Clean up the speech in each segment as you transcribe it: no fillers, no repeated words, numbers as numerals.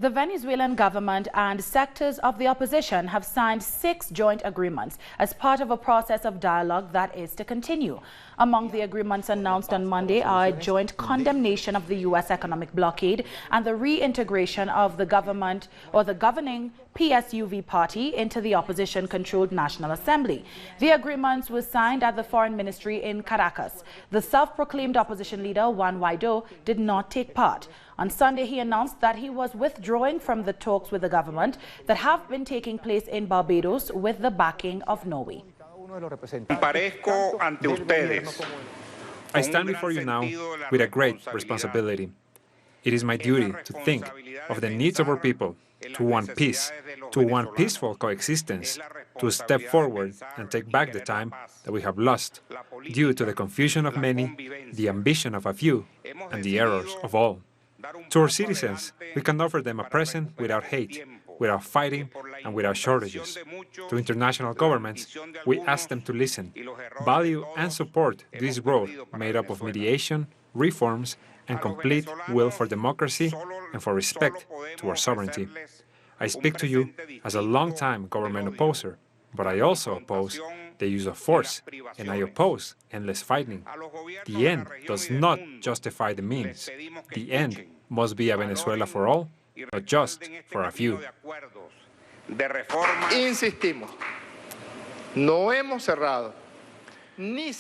The Venezuelan government and sectors of the opposition have signed 6 joint agreements as part of a process of dialogue that is to continue. Among the agreements announced on Monday are a joint condemnation of the U.S. economic blockade and the reintegration of the government or the governing PSUV party into the opposition-controlled National Assembly. The agreements were signed at the Foreign Ministry in Caracas. The self-proclaimed opposition leader, Juan Guaidó, did not take part. On Sunday, he announced that he was withdrawing from the talks with the government that have been taking place in Barbados with the backing of Norway. I stand before you now with a great responsibility. It is my duty to think of the needs of our people, to want peace, to want peaceful coexistence, to step forward and take back the time that we have lost due to the confusion of many, the ambition of a few, and the errors of all. To our citizens, we can offer them a present without hate, without fighting, and without shortages. To international governments, we ask them to listen, value and support this road made up of mediation, reforms, and complete will for democracy and for respect to our sovereignty. I speak to you as a long-time government opposer, but I also oppose the use of force, and I oppose endless fighting. The end does not justify the means. The end must be a Venezuela for all, not just for a few.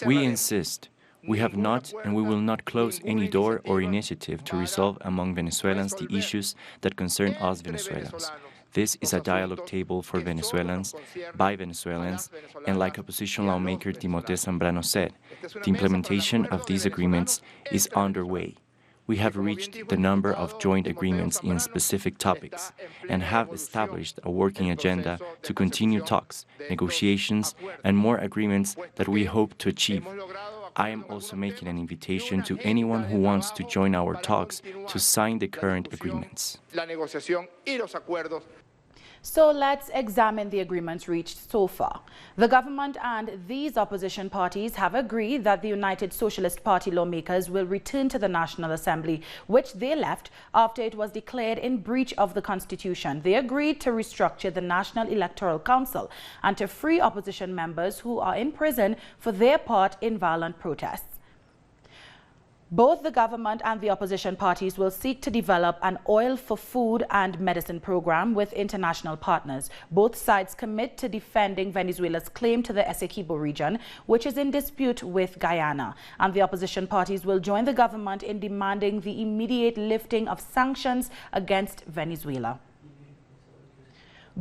We insist. We have not and we will not close any door or initiative to resolve among Venezuelans the issues that concern us Venezuelans. This is a dialogue table for Venezuelans, by Venezuelans, and like opposition lawmaker Timothée Zambrano said, the implementation of these agreements is underway. We have reached the number of joint agreements in specific topics and have established a working agenda to continue talks, negotiations, and more agreements that we hope to achieve. I am also making an invitation to anyone who wants to join our talks to sign the current agreements. So let's examine the agreements reached so far. The government and these opposition parties have agreed that the United Socialist Party lawmakers will return to the National Assembly, which they left after it was declared in breach of the Constitution. They agreed to restructure the National Electoral Council and to free opposition members who are in prison for their part in violent protests. Both the government and the opposition parties will seek to develop an oil for food and medicine program with international partners. Both sides commit to defending Venezuela's claim to the Essequibo region, which is in dispute with Guyana. And the opposition parties will join the government in demanding the immediate lifting of sanctions against Venezuela.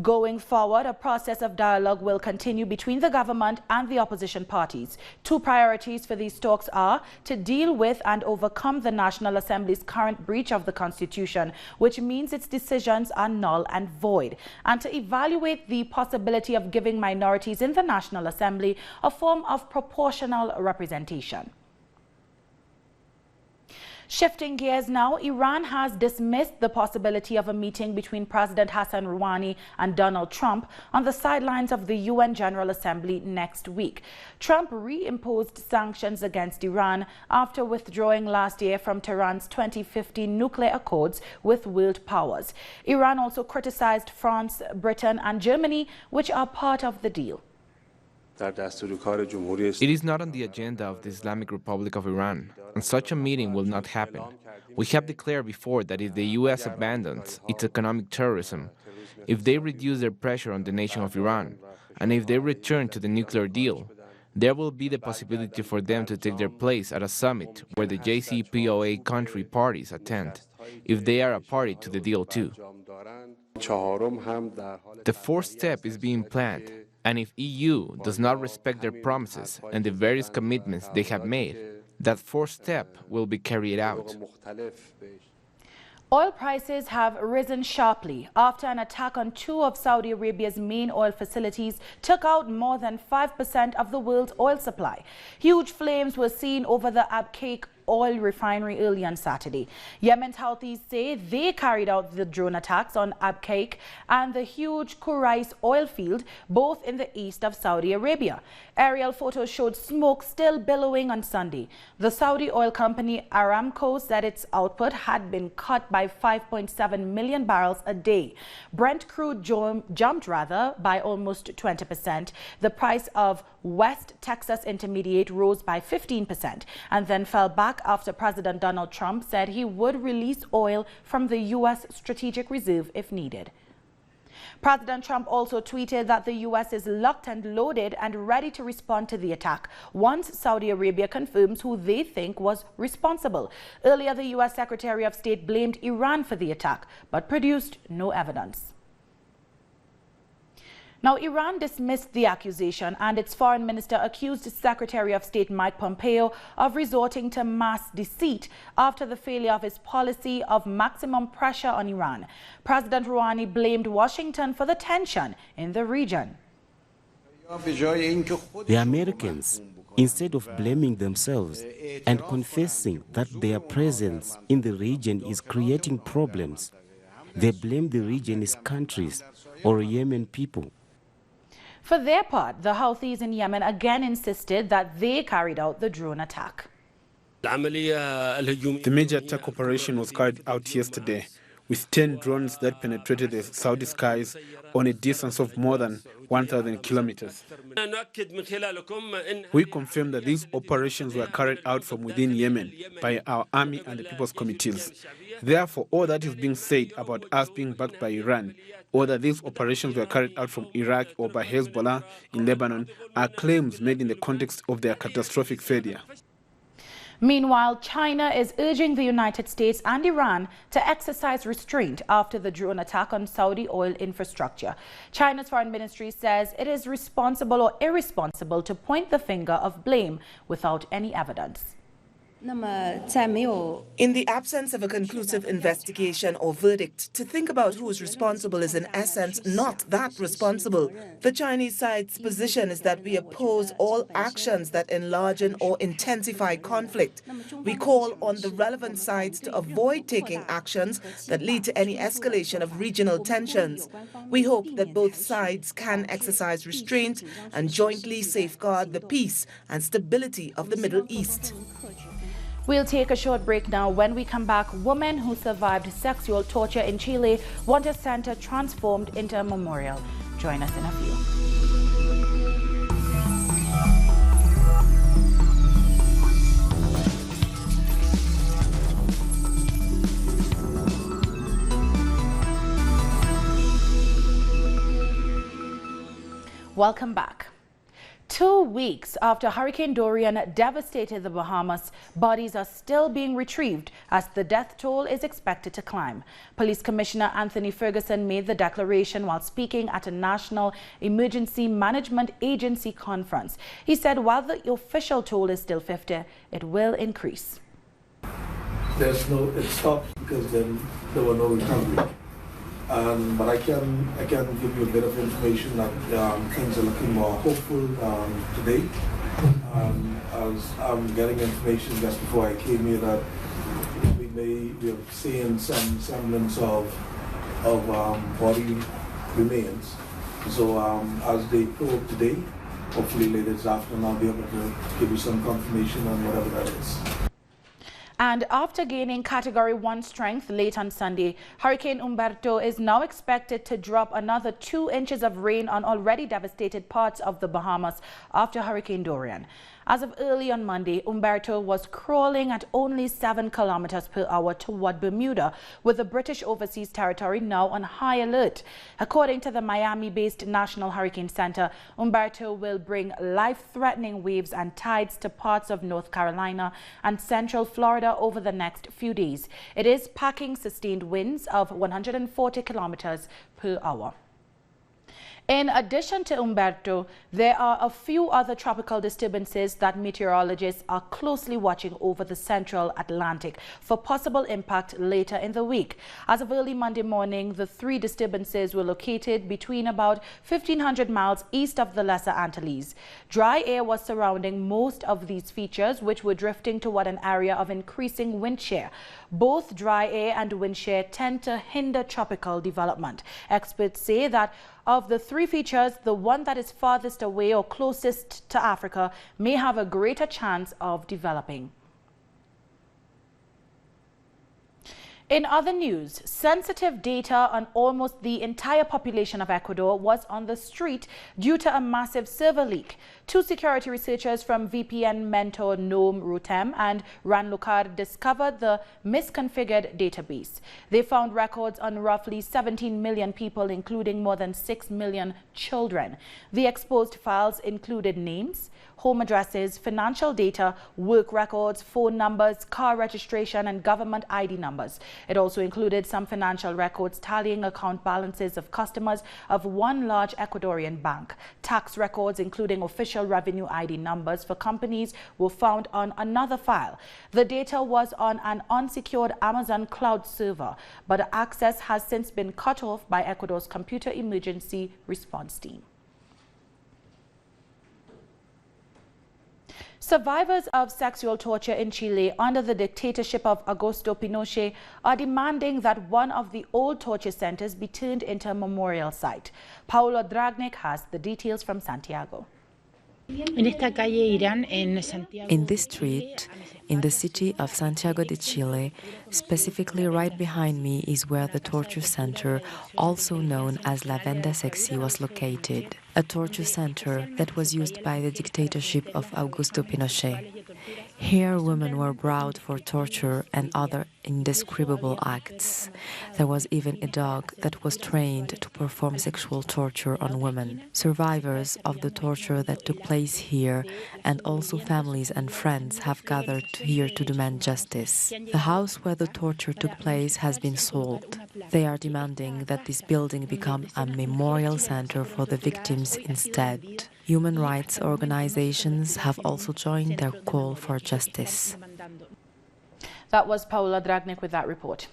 Going forward, a process of dialogue will continue between the government and the opposition parties. 2 priorities for these talks are to deal with and overcome the National Assembly's current breach of the Constitution, which means its decisions are null and void, and to evaluate the possibility of giving minorities in the National Assembly a form of proportional representation. Shifting gears now, Iran has dismissed the possibility of a meeting between President Hassan Rouhani and Donald Trump on the sidelines of the UN General Assembly next week. Trump reimposed sanctions against Iran after withdrawing last year from Tehran's 2015 nuclear accords with world powers. Iran also criticized France, Britain and Germany, which are part of the deal. It is not on the agenda of the Islamic Republic of Iran, and such a meeting will not happen. We have declared before that if the U.S. abandons its economic terrorism, if they reduce their pressure on the nation of Iran, and if they return to the nuclear deal, there will be the possibility for them to take their place at a summit where the JCPOA country parties attend, if they are a party to the deal too. The 4th step is being planned. And if EU does not respect their promises and the various commitments they have made, that 4th step will be carried out. Oil prices have risen sharply after an attack on 2 of Saudi Arabia's main oil facilities took out more than 5% of the world's oil supply. Huge flames were seen over the archaic oil refinery early on Saturday. Yemen's Houthis say they carried out the drone attacks on Abqaiq and the huge Kurais oil field, both in the east of Saudi Arabia. Aerial photos showed smoke still billowing on Sunday. The Saudi oil company Aramco said its output had been cut by 5.7 million barrels a day. Brent crude jumped by almost 20%. The price of West Texas Intermediate rose by 15% and then fell back after President Donald Trump said he would release oil from the U.S. Strategic Reserve if needed. President Trump also tweeted that the U.S. is locked and loaded and ready to respond to the attack once Saudi Arabia confirms who they think was responsible. Earlier, the U.S. Secretary of State blamed Iran for the attack, but produced no evidence. Now, Iran dismissed the accusation, and its foreign minister accused Secretary of State Mike Pompeo of resorting to mass deceit after the failure of his policy of maximum pressure on Iran. President Rouhani blamed Washington for the tension in the region. The Americans, instead of blaming themselves and confessing that their presence in the region is creating problems, they blame the region's countries or Yemen people. For their part, the Houthis in Yemen again insisted that they carried out the drone attack. The major attack operation was carried out yesterday with 10 drones that penetrated the Saudi skies on a distance of more than 1,000 kilometers. We confirm that these operations were carried out from within Yemen by our army and the people's committees. Therefore, all that is being said about us being backed by Iran, or that these operations were carried out from Iraq or by Hezbollah in Lebanon, are claims made in the context of their catastrophic failure. Meanwhile, China is urging the United States and Iran to exercise restraint after the drone attack on Saudi oil infrastructure. China's foreign ministry says it is responsible or irresponsible to point the finger of blame without any evidence. In the absence of a conclusive investigation or verdict, to think about who is responsible is in essence not that responsible. The Chinese side's position is that we oppose all actions that enlarge or intensify conflict. We call on the relevant sides to avoid taking actions that lead to any escalation of regional tensions. We hope that both sides can exercise restraint and jointly safeguard the peace and stability of the Middle East. We'll take a short break now. When we come back, women who survived sexual torture in Chile want a center transformed into a memorial. Join us in a few. Welcome back. 2 weeks after Hurricane Dorian devastated the Bahamas, bodies are still being retrieved as the death toll is expected to climb. Police Commissioner Anthony Ferguson made the declaration while speaking at a National Emergency Management Agency conference. He said while the official toll is still 50, it will increase. It stopped because then there were no recovery. But I can give you a bit of information that things are looking more hopeful today. As I'm getting information just before I came here that we are seeing some semblance of body remains. So as they probe today, hopefully later this afternoon I'll be able to give you some confirmation on whatever that is. And after gaining Category 1 strength late on Sunday, Hurricane Humberto is now expected to drop another 2 inches of rain on already devastated parts of the Bahamas after Hurricane Dorian. As of early on Monday, Humberto was crawling at only 7 kilometers per hour toward Bermuda, with the British Overseas Territory now on high alert. According to the Miami-based National Hurricane Center, Humberto will bring life-threatening waves and tides to parts of North Carolina and central Florida over the next few days. It is packing sustained winds of 140 kilometers per hour. In addition to Humberto, there are a few other tropical disturbances that meteorologists are closely watching over the central Atlantic for possible impact later in the week. As of early Monday morning, the three disturbances were located between about 1,500 miles east of the Lesser Antilles. Dry air was surrounding most of these features, which were drifting toward an area of increasing wind shear. Both dry air and wind shear tend to hinder tropical development. Experts say that of the three features, the one that is farthest away or closest to Africa may have a greater chance of developing. In other news, sensitive data on almost the entire population of Ecuador was on the street due to a massive server leak. Two security researchers from VPN mentor Noam Rutem and Ran Lucar discovered the misconfigured database. They found records on roughly 17 million people, including more than 6 million children. The exposed files included names, home addresses, financial data, work records, phone numbers, car registration, and government ID numbers. It also included some financial records tallying account balances of customers of one large Ecuadorian bank. Tax records, including official revenue ID numbers for companies, were found on another file. The data was on an unsecured Amazon cloud server, but access has since been cut off by Ecuador's Computer Emergency Response Team. Survivors of sexual torture in Chile under the dictatorship of Augusto Pinochet are demanding that one of the old torture centers be turned into a memorial site. Paolo Dragnik has the details from Santiago. In this street, in the city of Santiago de Chile, specifically right behind me is where the torture center, also known as La Venda Sexy, was located. A torture center that was used by the dictatorship of Augusto Pinochet. Here women were brought for torture and other indescribable acts. There was even a dog that was trained to perform sexual torture on women. Survivors of the torture that took place here and also families and friends have gathered here to demand justice. The house where the torture took place has been sold. They are demanding that this building become a memorial center for the victims instead. Human rights organizations have also joined their call for justice. That was Paula Dragnik with that report.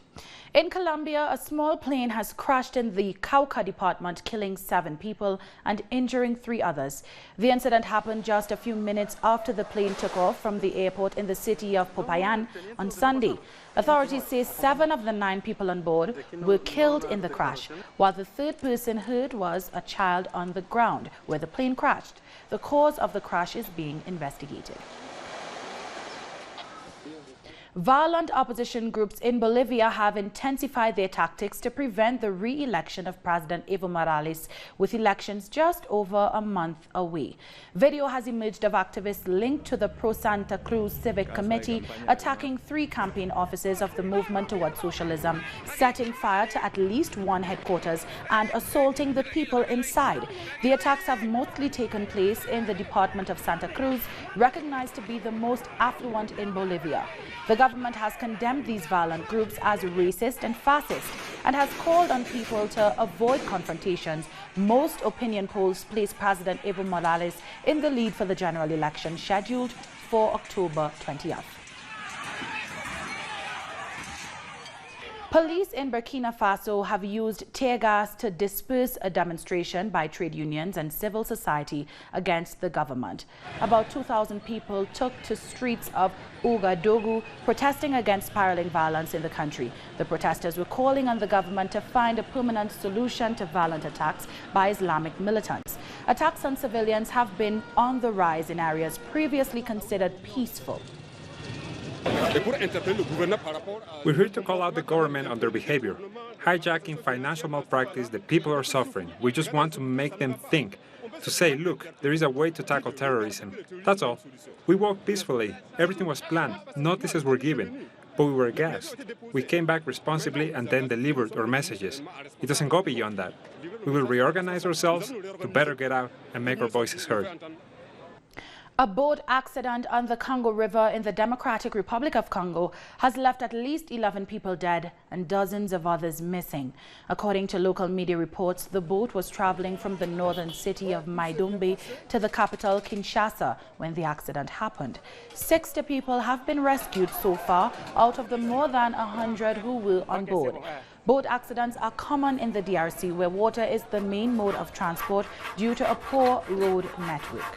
In Colombia, a small plane has crashed in the Cauca department, killing 7 people and injuring 3 others. The incident happened just a few minutes after the plane took off from the airport in the city of Popayan on Sunday. Authorities say 7 of the 9 people on board were killed in the crash, while the 3rd person hurt was a child on the ground where the plane crashed. The cause of the crash is being investigated. Violent opposition groups in Bolivia have intensified their tactics to prevent the re-election of President Evo Morales, with elections just over a month away. Video has emerged of activists linked to the Pro-Santa Cruz Civic Committee attacking 3 campaign offices of the movement towards socialism, setting fire to at least 1 headquarters and assaulting the people inside. The attacks have mostly taken place in the department of Santa Cruz, recognized to be the most affluent in Bolivia. The government has condemned these violent groups as racist and fascist and has called on people to avoid confrontations. Most opinion polls place President Evo Morales in the lead for the general election scheduled for October 20th. Police in Burkina Faso have used tear gas to disperse a demonstration by trade unions and civil society against the government. About 2,000 people took to streets of Ouagadougou protesting against spiraling violence in the country. The protesters were calling on the government to find a permanent solution to violent attacks by Islamic militants. Attacks on civilians have been on the rise in areas previously considered peaceful. We're here to call out the government on their behavior. Hijacking financial malpractice, the people are suffering. We just want to make them think, to say, look, there is a way to tackle terrorism. That's all. We walked peacefully. Everything was planned. Notices were given. But we were aghast. We came back responsibly and then delivered our messages. It doesn't go beyond that. We will reorganize ourselves to better get out and make our voices heard. A boat accident on the Congo River in the Democratic Republic of Congo has left at least 11 people dead and dozens of others missing. According to local media reports, the boat was traveling from the northern city of Maidombe to the capital Kinshasa when the accident happened. 60 people have been rescued so far out of the more than 100 who were on board. Boat accidents are common in the DRC, where water is the main mode of transport due to a poor road network.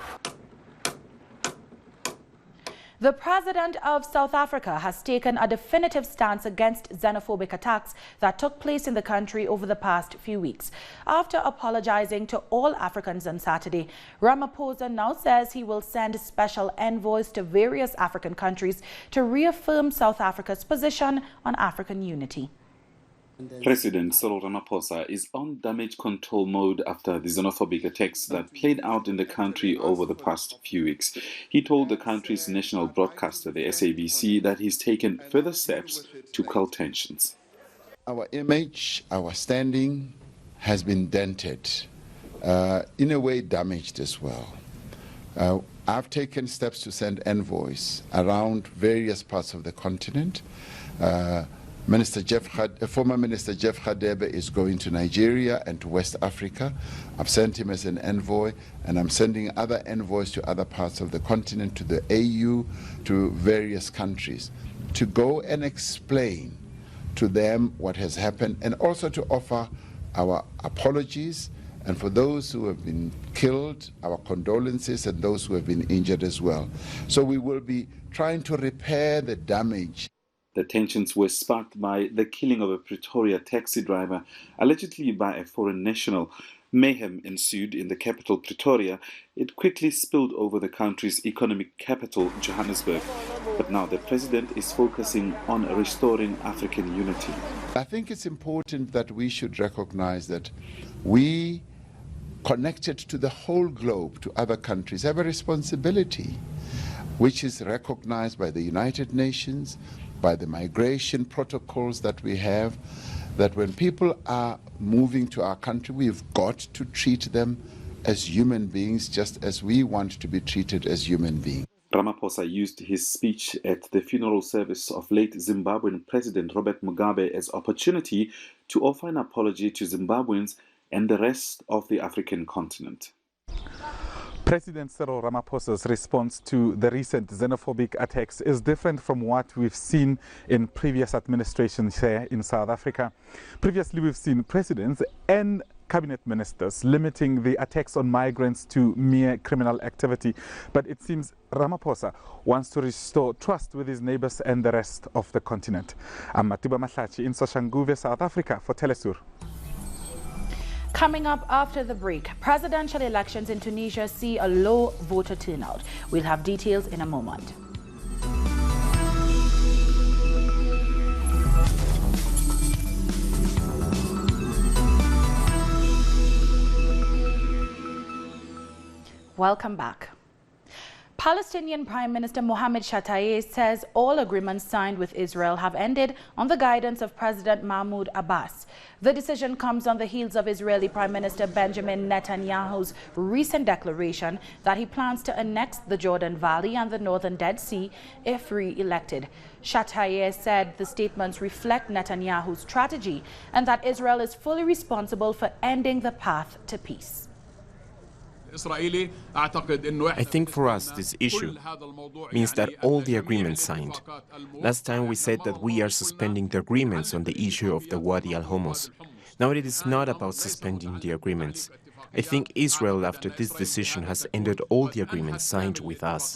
The president of South Africa has taken a definitive stance against xenophobic attacks that took place in the country over the past few weeks. After apologizing to all Africans on Saturday, Ramaphosa now says he will send special envoys to various African countries to reaffirm South Africa's position on African unity. President Cyril Ramaphosa is on damage control mode after the xenophobic attacks that played out in the country over the past few weeks. He told the country's national broadcaster, the SABC, that he's taken further steps to quell tensions. Our image, our standing has been dented, in a way damaged as well. I've taken steps to send envoys around various parts of the continent. Former Minister Jeff Radebe is going to Nigeria and to West Africa. I've sent him as an envoy, and I'm sending other envoys to other parts of the continent, to the AU, to various countries, to go and explain to them what has happened, and also to offer our apologies, and for those who have been killed, our condolences, and those who have been injured as well. So we will be trying to repair the damage. The tensions were sparked by the killing of a Pretoria taxi driver, allegedly by a foreign national. Mayhem ensued in the capital, Pretoria. It quickly spilled over the country's economic capital, Johannesburg. But now the president is focusing on restoring African unity. I think it's important that we should recognize that we, connected to the whole globe, to other countries, have a responsibility, which is recognized by the United Nations, by the migration protocols that we have, that when people are moving to our country, we've got to treat them as human beings, just as we want to be treated as human beings. Ramaphosa used his speech at the funeral service of late Zimbabwean President Robert Mugabe as opportunity to offer an apology to Zimbabweans and the rest of the African continent. President Cyril Ramaphosa's response to the recent xenophobic attacks is different from what we've seen in previous administrations here in South Africa. Previously, we've seen presidents and cabinet ministers limiting the attacks on migrants to mere criminal activity. But it seems Ramaphosa wants to restore trust with his neighbors and the rest of the continent. I'm Matiba Mahlachi in Soshanguve, South Africa for Telesur. Coming up after the break, presidential elections in Tunisia see a low voter turnout. We'll have details in a moment. Welcome back. Palestinian Prime Minister Mohammed Shtayyeh says all agreements signed with Israel have ended on the guidance of President Mahmoud Abbas. The decision comes on the heels of Israeli Prime Minister Benjamin Netanyahu's recent declaration that he plans to annex the Jordan Valley and the northern Dead Sea if re-elected. Shtayyeh said the statements reflect Netanyahu's strategy and that Israel is fully responsible for ending the path to peace. I think for us this issue means that all the agreements signed. Last time we said that we are suspending the agreements on the issue of the Wadi al-Hummus. Now it is not about suspending the agreements. I think Israel, after this decision, has ended all the agreements signed with us.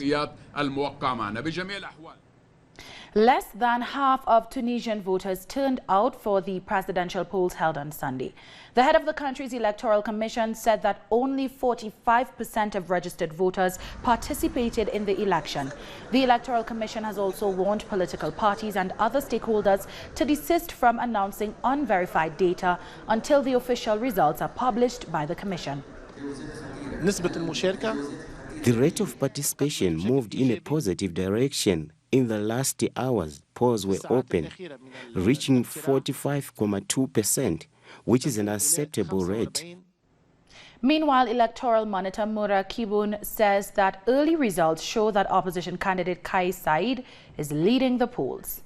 Less than half of Tunisian voters turned out for the presidential polls held on Sunday. The head of the country's electoral commission said that only 45% of registered voters participated in the election. The electoral commission has also warned political parties and other stakeholders to desist from announcing unverified data until the official results are published by the commission. The rate of participation moved in a positive direction. In the last hours, polls were open, reaching 45.2%, which is an acceptable rate. Meanwhile, electoral monitor Mura Kibun says that early results show that opposition candidate Kais Saied is leading the polls.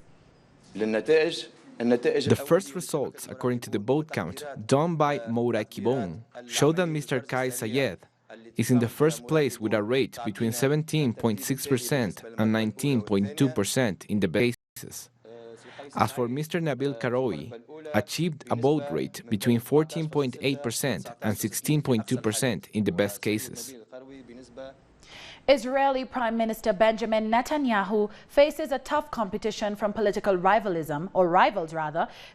The first results, according to the vote count done by Mura Kibun, show that Mr. Kais Saied is in the first place with a rate between 17.6% and 19.2% in the best cases. As for Mr. Nabil Karoui, achieved a vote rate between 14.8% and 16.2% in the best cases. Israeli Prime Minister Benjamin Netanyahu faces a tough competition from political rivals in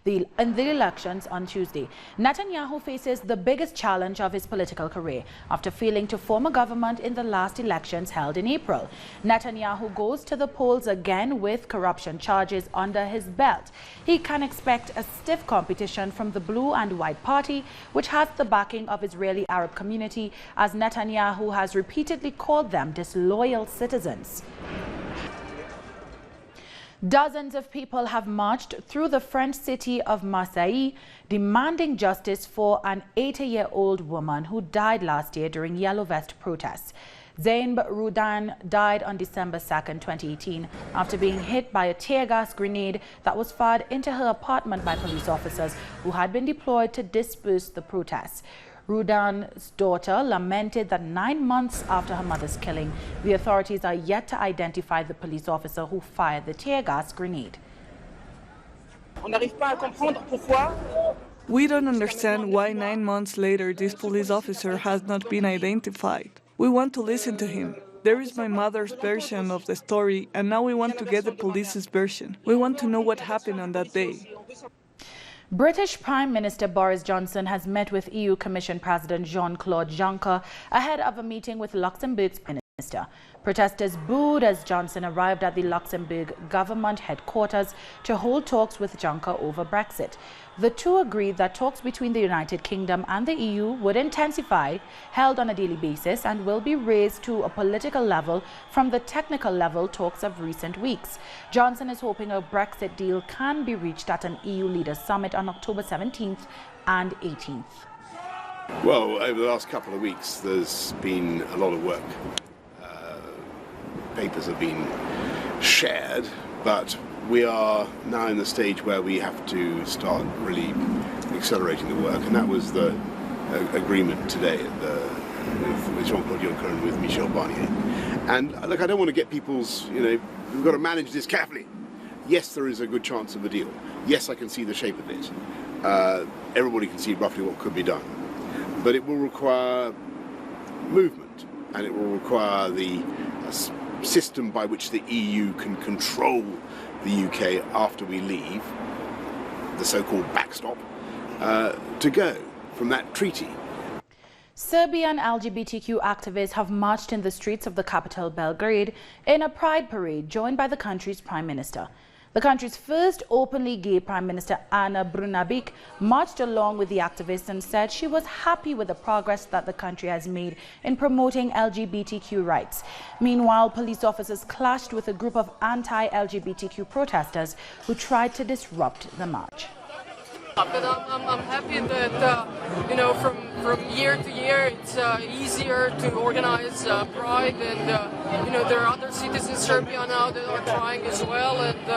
the elections on Tuesday. Netanyahu faces the biggest challenge of his political career after failing to form a government in the last elections held in April. Netanyahu goes to the polls again with corruption charges under his belt. He can expect a stiff competition from the Blue and White Party, which has the backing of Israeli Arab community, as Netanyahu has repeatedly called them disloyal citizens. Dozens of people have marched through the French city of Marseille demanding justice for an 80-year-old woman who died last year during Yellow Vest protests. Zainab Roudan died on December 2, 2018 after being hit by a tear gas grenade that was fired into her apartment by police officers who had been deployed to disperse the protests. Roudan's daughter lamented that 9 months after her mother's killing, the authorities are yet to identify the police officer who fired the tear gas grenade. We don't understand why 9 months later this police officer has not been identified. We want to listen to him. There is my mother's version of the story, and now we want to get the police's version. We want to know what happened on that day. British Prime Minister Boris Johnson has met with EU Commission President Jean-Claude Juncker ahead of a meeting with Luxembourg's minister. Protesters booed as Johnson arrived at the Luxembourg government headquarters to hold talks with Juncker over Brexit. The two agreed that talks between the United Kingdom and the EU would intensify, held on a daily basis, and will be raised to a political level from the technical level talks of recent weeks. Johnson is hoping a Brexit deal can be reached at an EU leaders summit on October 17th and 18th. Well, over the last couple of weeks, there's been a lot of work. Papers have been shared, but we are now in the stage where we have to start really accelerating the work, and that was the agreement today with Jean-Claude Juncker and with Michel Barnier. And look, I don't want to get people's, we've got to manage this carefully. Yes, there is a good chance of a deal. Yes, I can see the shape of it. Everybody can see roughly what could be done. But it will require movement, and it will require the system by which the EU can control the UK after we leave, the so-called backstop, to go from that treaty. Serbian LGBTQ activists have marched in the streets of the capital Belgrade in a pride parade joined by the country's prime minister. The country's first openly gay Prime Minister, Ana Brnabic, marched along with the activists and said she was happy with the progress that the country has made in promoting LGBTQ rights. Meanwhile, police officers clashed with a group of anti-LGBTQ protesters who tried to disrupt the march. But I'm happy that, from year to year, it's easier to organize Pride, and, there are other cities in Serbia now that are trying as well, and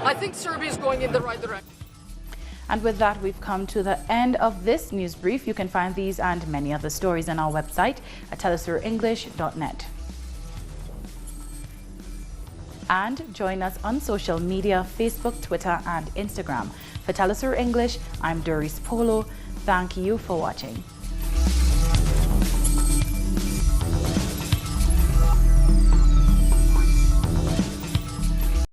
I think Serbia is going in the right direction. And with that, we've come to the end of this news brief. You can find these and many other stories on our website at telesurenglish.net. And join us on social media, Facebook, Twitter, and Instagram. For Telesur English, I'm Doris Polo. Thank you for watching.